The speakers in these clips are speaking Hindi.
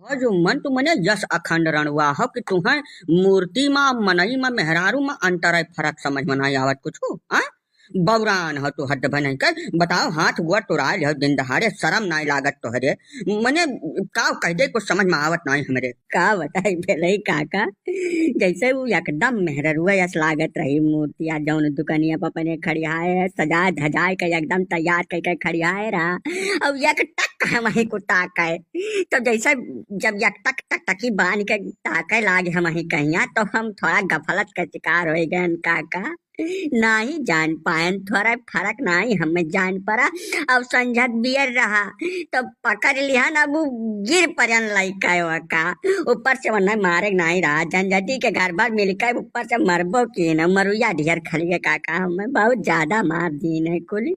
और जो मन तू मने यस अखंड रणवा हो कि तुम्हें मूर्ति मा मनई मा मेहरारू मा अंतर है फर्क समझ में नहीं आवत कुछ हाँ बौरान हो तू हद भनई कर बताओ हाथ गोड़ तुराल हो दिन दहाड़े शर्म नहीं लागत तोहरे मने का कह दे कुछ समझ में आवत नहीं हमरे का बताई भेलई काका जैसे वो एकदम मेहररुआ यस लागत रही मूर्तिया जौन दुकनिया पर अपने खड़ियाए सजा धजाए के एकदम तैयार करके खड़ियाए रहा अब एक टक है वही को ताके तो जैसे जब एक टक टक टकी बांध के ताके लागे हम वही कहिया तो हम थोड़ा गफलत का शिकार हो गए काका नहीं जान पाए थोड़ा फर्क नहीं हमें जान पड़ा अब संझत बियर रहा तो पकड़ लिया ना वो गिर परन लइका का ऊपर से वरना मारे नहीं रहा झंझटी के घर भर मिलकर ऊपर से मरबो की न मरुया ढेर खड़िए काका हमें बहुत ज्यादा मार दी है कुल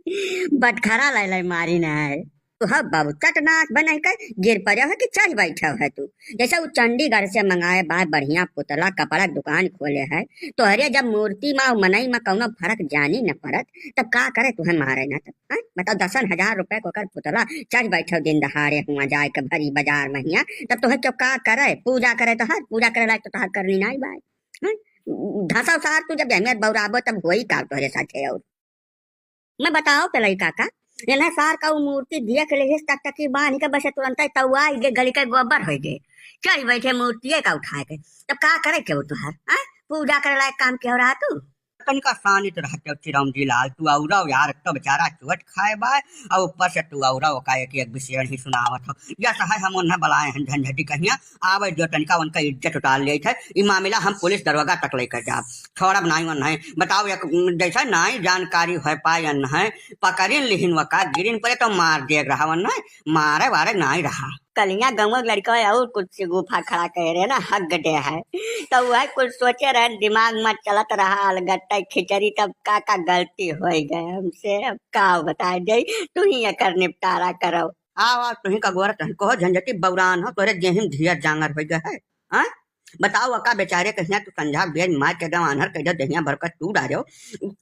बटखरा ले मारी न है तो हाँ बाबू चटनाक बनाई कर गिर पड़ा है कि चल बैठा है तू जैसे वो चंडीगढ़ से मंगाए बात बढ़िया पुतला कपड़ा दुकान खोले है तो अरे जब मूर्ति माँ मनई माँ कौनो फर्क जानी न पड़त तब का करे तुम्हें मारे ना तब बताओ 10,000 रुपए को कर पुतला चल बैठो दिन दहाड़े हुआ जाए के भरी बाजार में हिया तब तुम्हें क्यों का करे पूजा करे तो हर पूजा करे लायक तो हर करनी नहीं बाय धसा सार तू जब अहमियत बौराबो तब वही का तोहरे साथे और मैं बताओ पहले काका एना सार का मूर्ति देख ले तक तक बांध के बसे तुरंत तवा गे गली के गोबर हो गए चल बैठे मूर्ति का उठा के तब का करे के तुहार पूजा करे लायक काम के हो रहा तू तनिका शानित रहते चिरौंजी लाल तू औराव यार तो बेचारा चुवट खाए बाय और ऊपर से तू औराव का एक विषय ही सुनावत हो या सहाय हम उन्हें बुलाए हैं झंझटी कहिया आवे जो तनिका उनका इज्जत उतार ले थे ई मामला हम पुलिस दरोगा तक लेकर जाब छोड़ा नहीं वन है बताओ एक जैसा नहीं जानकारी हो पाए है पकड़िन लिहिन वका गिरिन पड़े तो मार दे रहा वन है मारे वारे नहीं रहा कलिया गाँव लड़का और कुछ गुफा खड़ा कह रहे ना हक गटे है तो वह कुछ सोचे रहे दिमाग में चलत रहा अलगट्टा खिचड़ी तब का गलती हो गए हमसे अब का बताए जाई तू ही कर निपटारा करो आओ तू ही का गोरत कहो झंझटी बौरान हो तोरे गेहूं धियर जांगर हो गए है बताओ अका बेचारे कहिया तू संझा बेज मार के गम आनहर कह दहिया भरकर तू डालो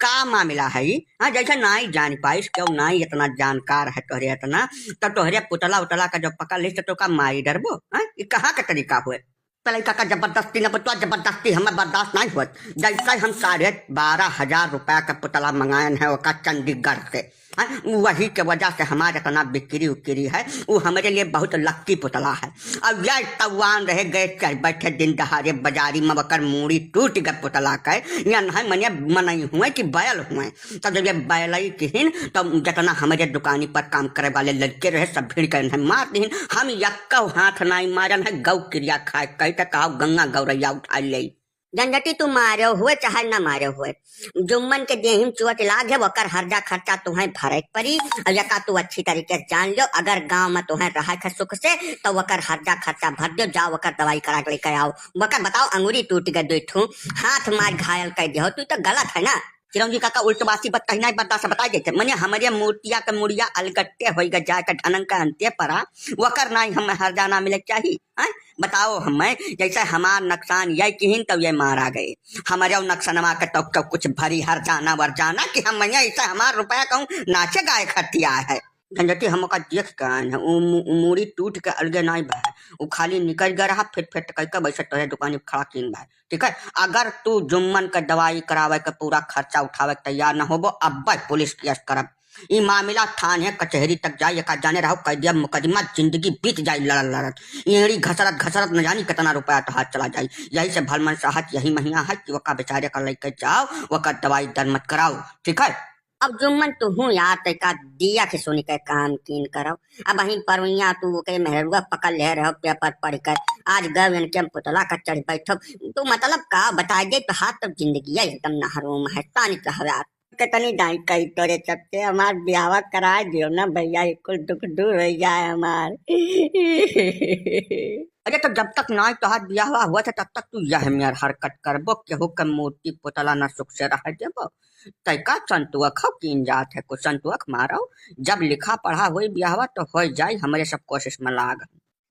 का मामला है हाँ जैसा नाई जान पाइस क्यों नाई इतना जानकार है तोहरे इतना तो तोहरे पुतला उतला का जब पकड़ लिस्ट तो का मारी डरबो ये कहाँ का तरीका हुए पहले का जबरदस्ती न पुतला जबरदस्ती हमें बर्दाश्त नहीं हुआ जैसा हम 12,500 रुपया का पुतला मंगाए है वो चंडीगढ़ से वही के वजह से हमारे इतना बिक्री उक्री है वो हमारे लिए बहुत लक्की पुतला है अब यह तवान रहे गए चल बैठे दिन दहाड़े बाजारी में बकर मूड़ी टूट गए पुतला के या नहीं मने मनई हुए कि बैल हुए तब जब ये बैलई किन तो जितना हमारे दुकानी पर काम करे वाले लड़के रहे सब भीड़ कर मार दीन हम यक्का हाथ नहीं मारन है गौ क्रिया खाए कही तक गंगा गौरैया उठा ले झंझटी तू मारे हुए चाहे न मारे हुए जुम्मन के देहिम चुवट लाग है वकर हर्जा खर्चा तुम्हें भरे पड़ी और यका तू अच्छी तरीके से जान लो अगर गांव में तुम्हें रहा है सुख से तो वकर हर्जा खर्चा भर दो जाओ वकर दवाई करा के लेकर आओ वकर बताओ अंगूरी टूट गए दो हाथ मार घायल कर दियो तू तो गलत है ना चिरंजी काका उल्टबासी बत कहना बर्दाश्त बता देते मने हमारे मूर्तिया के मुड़िया अलगट्टे हो गए जाकर ढनन का अंत्य परा वकर नहीं हमें हर जाना मिले चाहिए बताओ हमें जैसे हमार नुकसान यही किन तो ये मारा गए हमारे नक्सनवा के तो कुछ भरी हर जाना वर जाना कि हम ऐसा हमार रुपया कहूँ नाचे गाय खटिया है झंझटी हम देख कर मूड़ी टूट के अलगे नहीं बा वो खाली निकल गया रहा फिर कह वैसे तोरे दुकान खड़ा किन बा ठीक है अगर तू जुम्मन के दवाई करावे के पूरा खर्चा उठावे तैयार न होबो अब पुलिस केस करब ई मामला थाने कचहरी तक जाए का जाने रहो कह दिया मुकदमा जिंदगी बीत जाए लड़त एड़ी घसरत न जानी कितना रुपया तो हाथ चला जाए यही से भलमन साहत यही महीना है कि वका बेचारे का लेकर जाओ वका दवाई दर मत कराओ ठीक है अब जुम्मन तू हूँ यार तैका दिया के सुनी के काम कीन करो अब वहीं परवैया तू के मेहरुआ पकड़ ले रहो पेपर पढ़ कर आज गए इनके पुतला का चढ़ बैठो तू मतलब का बता दे तो हाथ तब जिंदगी एकदम नहरों में है तानी कहवा तनी डाई कई तोरे चपते हमार ब्याह करा दियो ना भैया कुल दुख दूर हो जाए हमार अरे तो जब तक ना तोहार ब्याह हुआ था तब तक तू यह मेर हरकत करबो केहू के मूर्ति पुतला न सुख से रह देबो तैका संतुअख कीन जात है कुछ संतुअख मारो जब लिखा पढ़ा हुई ब्याह तो हो जाए हमारे सब कोशिश में लाग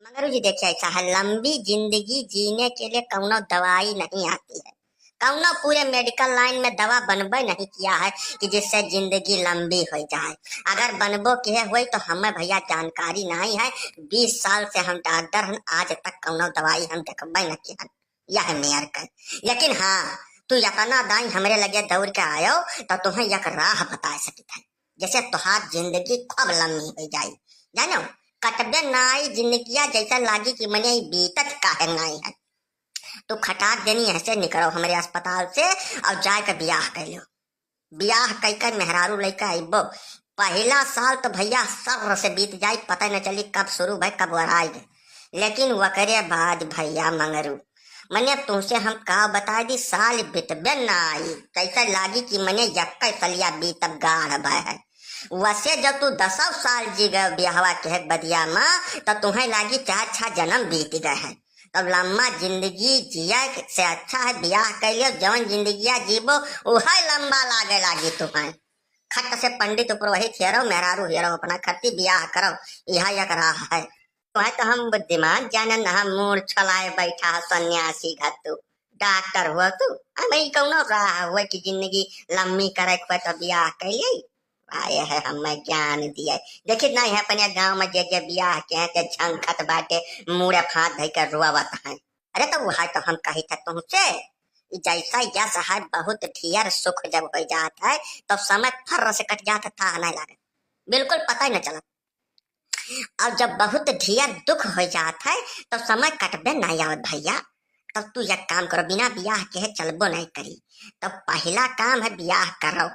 मगर जी देखिए ऐसा है लंबी जिंदगी जीने के लिए कौनो दवाई नहीं आती है कौनो पूरे मेडिकल लाइन में दवा बनबे नहीं किया है कि जिससे जिंदगी लंबी हो जाए। अगर बनबो किए हुई तो हमें भैया जानकारी नहीं है। 20 साल से हम डॉक्टर हैं, आज तक कौनो दवाई हम देखबे न किया। यह मेयर का। लेकिन हाँ, तू यतना दाई हमरे लगे दौड़ के आयो तो तुम्हें एक राह बता सकती है, जैसे तुहार जिंदगी खूब लंबी हो जाए। जानो, कटबे नाई जिंदगिया जैसा लागी कि मने ई बीतत काहे नाई है। तो खटाक देनी ऐसे निकलो हमारे अस्पताल से और जाए के ब्याह कर लो। ब्याह कई कर मेहरारू लेकर आइबो। पहला साल तो भैया सर से बीत जाए, पता न चली कब शुरू भाई कब वराई गए। लेकिन वकरे बाद भैया मंगरू मने तुमसे हम का बता दी, साल बीतबे ना आई कैसा लागी कि मने यक्का सलिया बीतब गाढ़ भय है। वैसे जब तू 10 साल जी गए ब्याहवा के बदिया माँ, तो तुम्हें लागी 4-6 जन्म बीत गए हैं। तब लम्बा जिंदगी जिया से अच्छा है ब्याह कर लियो। जवन जिंदगिया जीबो वह लंबा लागे लागी तुम्हें। खट से पंडित पुरोहित हेरो मेहरारू हेरो अपना खट्टी ब्याह करो, यह एक राह है। तुम्हें तो हम बुद्धिमान जानन, हम मूड छलाए बैठा सन्यासी घतु डॉक्टर हुआ तू। हमें कौनो राह हुआ कि जिंदगी लंबी करे तो ब्याह कर ले। आए है हमें ज्ञान दिया। देखिए नहीं है अपने गांव में जे ब्याह के हैं के झंखत बाटे मुड़े फांद धई कर रोवत है। अरे तो वह तो हम कही था तुमसे, जैसा यश है बहुत ढेर सुख जब हो जाता है तो समय फर से कट जाता था नहीं लगे, बिल्कुल पता ही न चला। और जब बहुत ढेर दुख हो जाता है तो समय कटबे नहीं आवत भैया। तब तू एक काम करो, बिना ब्याह के चलबो नहीं करी। तो पहला काम है ब्याह करो,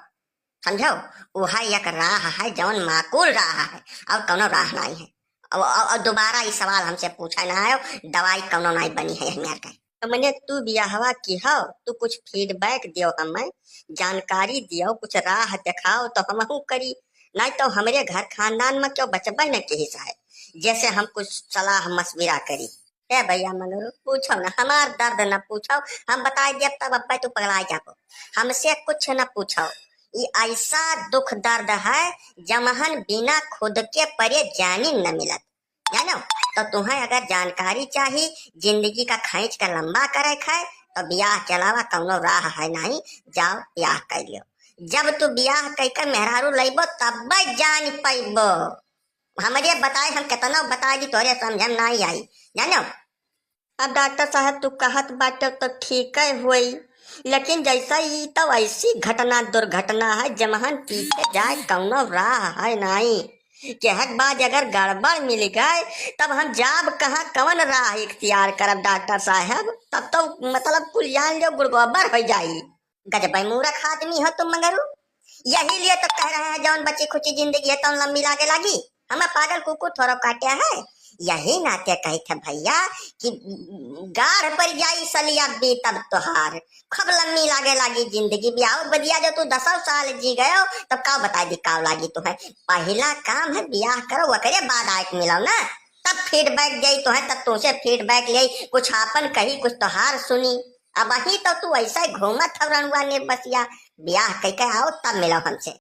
समझो। वह एक राह है जौन माकूल राह है, और कौनो राह नहीं है। और दोबारा ये सवाल हमसे पूछा ना आयो, दवाई कौनो नहीं बनी है हमारे का। तो मैंने तू ब्याहवा की हो, तू कुछ फीडबैक दियो हमें, जानकारी दियो, कुछ राह दिखाओ तो हम करी। नहीं तो हमारे घर खानदान में क्यों बचबे न के हिस्सा है, जैसे हम कुछ सलाह मशविरा करी। ए भैया मनोरू पूछो ना, हमार दर्द न पूछो, हम बता दिया तब अब तू पगला जाबो। हमसे कुछ न पूछो। ये ऐसा दुख दर्द है जमहन बिना खुद के परे जानी न मिलत, जानो। तो तुम्हें अगर जानकारी चाहिए जिंदगी का खींच कर लंबा करे खाए तो ब्याह के अलावा कौनो राह है नहीं। जाओ ब्याह कर लियो। जब तू ब्याह कर मेहरारू लइबो तब जान पाइबो। हमारे बताए हम कितना बता दी तोरे समझ में नहीं आई, जानो। अब डॉक्टर साहब तू कहत बाटे तो ठीक है हुई, लेकिन जैसा ही तो ऐसी घटना दुर्घटना है जमहन पीछे जाए कौनो राह है नहीं। कहत बाद अगर गड़बड़ मिल गए तब हम जाब कहाँ कवन राह इख्तियार करब डॉक्टर साहब। तब तो मतलब कुल जान लो गुड़गोबर हो जाई। गजब मूर्ख आदमी हो तुम मगरू। यही लिए तो कह रहे हैं जौन बची खुची जिंदगी है तो लंबी लागे लगी। हमें पागल कुकुर थोड़ा काटे है। यही नाते कही थे भैया कि गाढ़ पर जाई सलिया बीतब तोहार, खूब लंबी लागे लागी जिंदगी। ब्याह बदिया जो तू 10 साल जी गयो तब का बता दी का लागी तुम्हें। पहला काम है ब्याह करो, वकरे बाद आके मिलो ना, तब फीडबैक गई तो है। तब तुमसे फीडबैक ले कुछ आपन कही कुछ तोहार सुनी। अब वही तो तू ऐसा घूमत हव रणुआ निर्बसिया। ब्याह कह के आओ तब मिलो हमसे।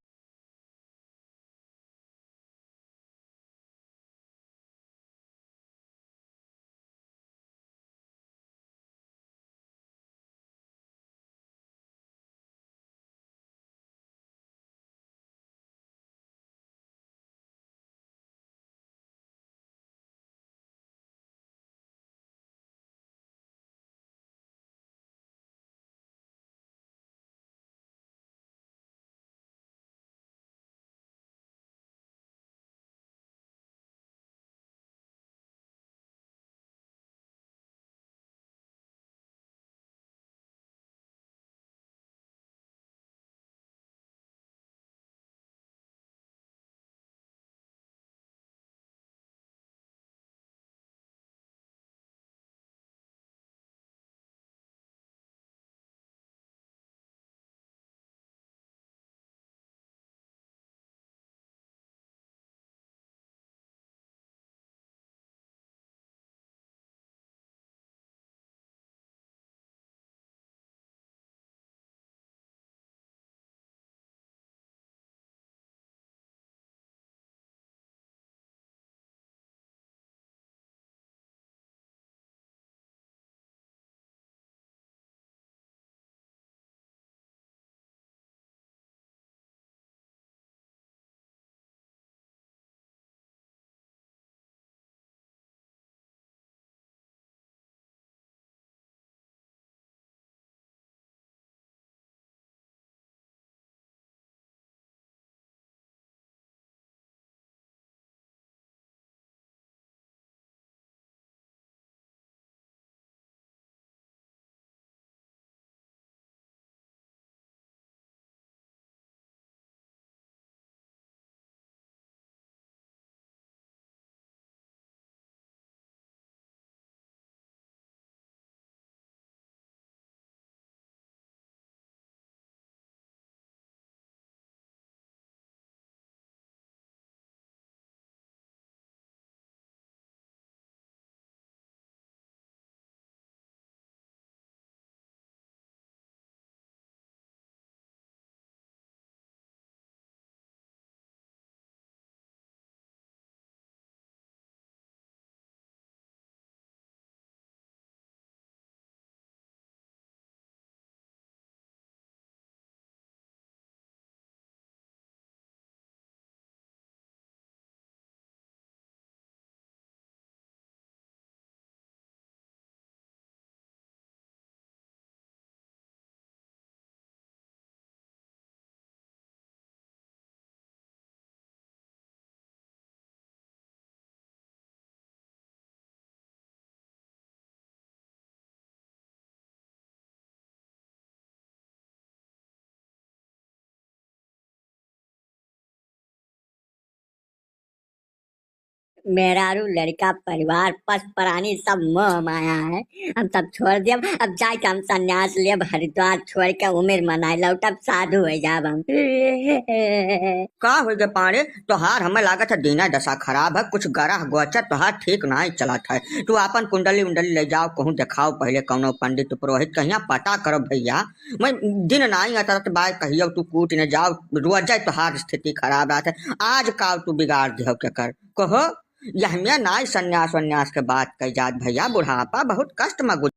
मेहरारू लड़का परिवार पस प्राणी सब मोह माया है। हम सब छोड़ दियब, अब जाए के हम संन्यास लियब, हरिद्वार छोड़ के उम्र मनाए लौटब, साधु हो जाब हम। का हो गए पाड़े तोहार हमें लागत है दीना दशा खराब है, कुछ गरह गोचर तोहार ठीक नहीं चलत है। तू अपन कुंडली उंडली ले जाओ, कहूँ दिखाओ पहले कौनो पंडित पुरोहित कहिया पता करो भैया। मैं दिन नहीं आता तो बाय कहियो तू कूट न जाओ, रोज जाए तोहार स्थिति खराब रहते। आज का तू बिगाड़ दियो के कर कहो यह में नाई सन्यास वन्यास के बात कही जात भैया, बुढ़ापा बहुत कष्ट में गुजर।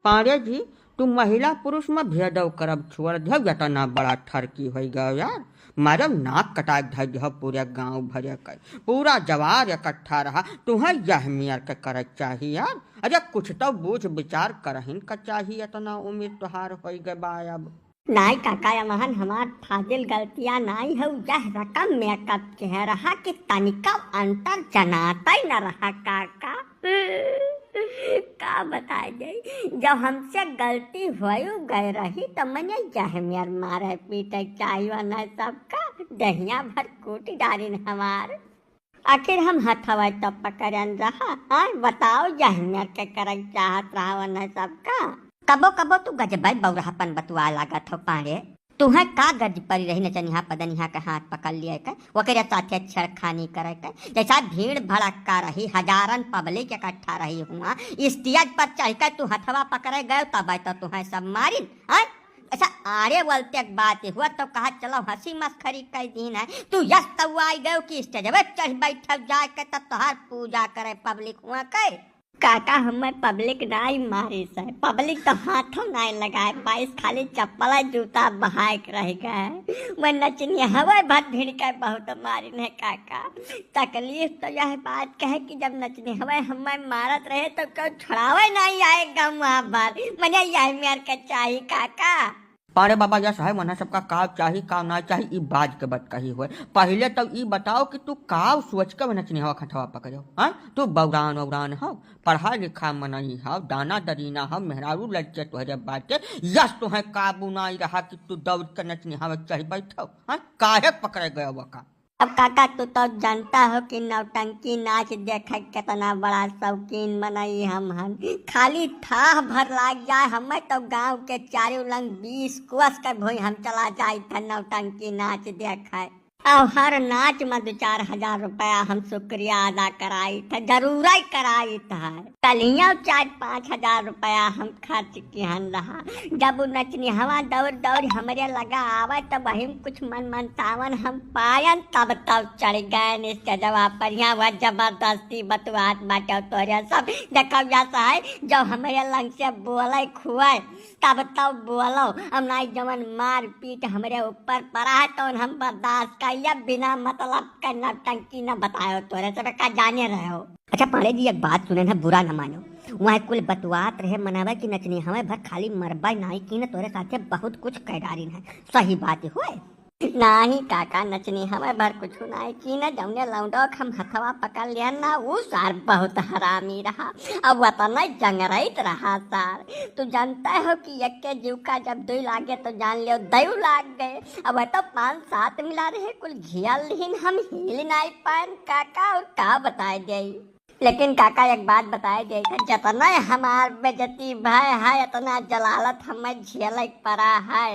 पांडे जी तू महिला पुरुष में भेदव करब छोड़ दे, इतना बड़ा ठरकी हो गया यार। मारब नाक कटाक धर दिह पूरे गांव भरे कर, पूरा जवार इकट्ठा रहा। तुम्हें यह मियर के कर चाहिए यार। अरे कुछ तो बूझ विचार करहिन का चाहिए, इतना उम्र तुहार हो गए बा अब। नाई काका यमहन हमार फाजिल गलतियां नाई है, यह रकम में कब कह रहा कि तनिका अंतर जनाता ही न रहा काका। का बताए जाए, जब हमसे गलती हुई गए रही तो मैंने यह मेर मारे पीटे चाहिए न सबका दहिया भर कूट डाली हमार। आखिर हम हथवा तब पकड़न रहा। हाँ बताओ यह मेर के कर चाहत रहा न सबका। कबो कबो तू गजबाई बौराहपन बतुआ लागत हो पाड़े। तुम्हें का गज परी रही नचनिहा पदनिहा के हाथ पकड़ लिए कर वकरे साथे छेड़खानी करे कर, जैसा भीड़ भड़क्का रही, हजारन पब्लिक इकट्ठा रही हुआ, स्टेज पर चढ़ कर तू हथवा पकड़े गए तब तो तुम्हें सब मारिन। अच्छा आरे बोलते एक बात हुआ तो कहा चलो हंसी मस्खरी कई दिन है तू यस तो आई गयो कि स्टेज चढ़ बैठल जाए के तब तोहार पूजा करे पब्लिक हुआ के काका हमें पब्लिक नहीं मारी से पब्लिक तो हाथों नहीं लगाए बाईस खाली चप्पल जूता बहाए के रह गए मैं नचनी हवा भर भीड़ के बहुत मारी ने काका तकलीफ तो यह बात कहे कि जब नचनी हवा हमें मारत रहे तो क्यों छुड़ावे नहीं आएगा वहाँ पर मैंने यही मेर के चाहिए काका पारे बाबा यह साहब मना सबका काव चाही काव ना चाही ई बाज के बत कही हुए पहले तो ई बताओ कि तू काव सोच के नचनी हवा खटवा पकड़ो हाँ तू बौरान वौरान हो पढ़ा लिखा मनई हो दाना दरीना हो मेहरारू लड़के तुहरे बाटे यस तुम्हें काबू नहीं रहा कि तू दौड़ के नचनी हवा चढ़ बैठो हाँ काहे पकड़े गए वका अब काका तू तो जानता हो कि नौटंकी नाच देख कितना बड़ा शौकीन मनई हम खाली था भर लाग जाए हमें तो गांव के चारों लंग 20 कोस के भोई हम चला जाए था नौटंकी नाच देखे अब हर नाच में 2-4 हजार रुपया हम शुक्रिया अदा कराई था जरूर ही कराई था कलिया 4-5 हजार रुपया हम खर्च किहन रहा जब वो नचनी हवा दौड़ दौड़ हमारे लगा आवा तब वही कुछ मन तावन हम पायन तब चढ़ गए इसके जवाब पर यहाँ वह जबरदस्ती बतुआत बाटे तोरे सब देखो जैसा है जब हमारे लंग से बोले खुए तब बोलो हम नहीं जवन मार पीट हमारे ऊपर पड़ा है तो हम बर्दाश्त कर या बिना मतलब का नौटंकी न बताओ तोरे सब का जाने रहे हो अच्छा पांडे जी एक बात सुने ना बुरा न मानो वहाँ कुल बतुआत रहे मनावे की नचनी हमें भर खाली मरबा नहीं की न तोरे साथे बहुत कुछ कैडारी है सही बात हुए नाही काका नचनी हमें भर कुछ नहीं की न जौने लौंडो हम हथवा पकड़ लिया ना वो सार बहुत हरामी रहा अब वतन जंगरैत रहा सार तू जानता हो कि एक के जीव का जब 2 लागे तो जान लियो 2 लाग गए अब तो 5-7 मिला रहे कुल घियल लेकिन हम हिल नहीं पाए काका और का बताए दे लेकिन काका एक बात बताए दे जितना हमार बेजती भय है इतना जलालत हमें झेल पड़ा है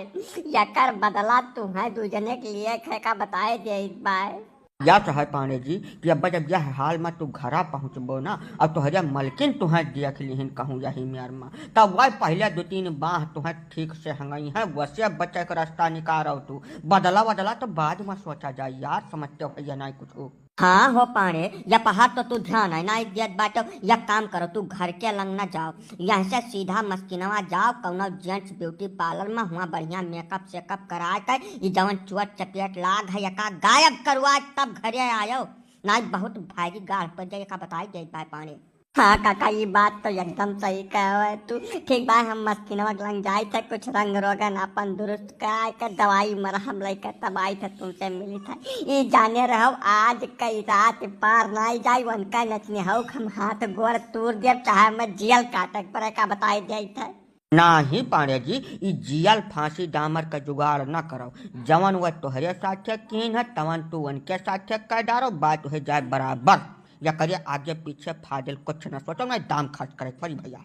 यकर बदला तुम्हें दूजने के लिए का बताए दे बाय या चाहे पांडे जी कि अब जब यह हाल में तू घरा पहुँचबो ना अब तुहरे मलकिन तुम्हें देख लिहिन कहूँ यही मेर में तब वह पहले 2-3 बाह तुम्हें ठीक से हंगई है वैसे बच्चे का रास्ता निकाल तू बदला तो बाद में सोचा जाए यार समझते हो या नहीं कुछ हाँ हो पाड़े या पहाड़ तो तू ध्यान है ना दियत बाटो या काम करो तू घर के लंग न जाओ यहाँ से सीधा मस्किनवा जाओ कौनो जेंट्स ब्यूटी पार्लर में हुआ बढ़िया मेकअप सेकअप करा कर ये जवन चुअट चपेट लाग है का गायब करवा तब घरे आयो ना बहुत भारी गाढ़ पर जाए का बताई दे पाड़े हाँ काका ये बात तो एकदम सही कहे तू ठीक बात हम मस्किनवा लंग जाए थे कुछ रंग रोगन अपन दुरुस्त कराए कर दवाई मरहम लेकर तब आई थे तुमसे मिली था ये जाने रहो आज कई रात पार नहीं जाए उनका नचने हो हम हाथ गोड़ तोड़ दे चाहे मैं जेल काटक पर का बताई दे थे नाही पांडे जी ई जियल फांसी डामर का जुगाड़ न करो जवन वह तोहरे साथे कीन है तवन तू उनके साथे कर डारो बात हो जाए बराबर या करिए आगे पीछे फाजिल कुछ न सोचो मैं दाम खर्च करे पड़ी भैया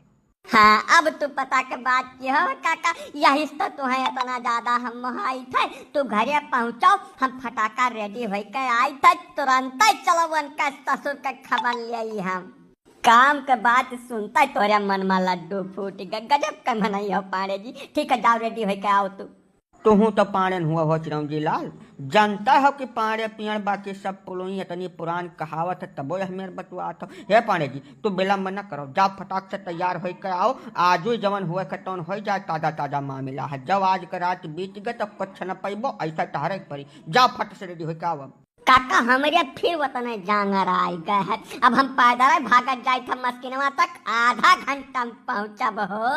हाँ अब तू पता के बात की हो काका यही तो तुम्हें इतना ज्यादा हम आई थे तू घरे पहुँचो हम फटाका रेडी हो के आई थे तुरंत ही चलो उनका ससुर का खबर ले हम काम के बात सुनता तोरे मन में लड्डू फूट गए गजब का मनाई हो पाड़े जी ठीक है जाओ रेडी हो के आओ तुहू तो पाड़न हुआ हो चिरंजी लाल जानता हो कि पाड़े पियण बाकी सब पुलोई इतनी पुरान कहावत है तबो यह मेरे बतुआत हो हे पाड़े जी तू विलम्ब न करो जाओ फटाक से तैयार हो के आओ आज ही जवन हुए कटौन हो जाए ताजा मामला है जब आज का रात बीत गए तो कुछ न पैबो ऐसा ठहरे पड़ी जाओ फट से रेडी हो के आओ काका हमारे फिर वतन जांगर आए गए है अब हम पैदल भागत जाए थे मस्किनवा तक आधा घंटा में पहुँचब हो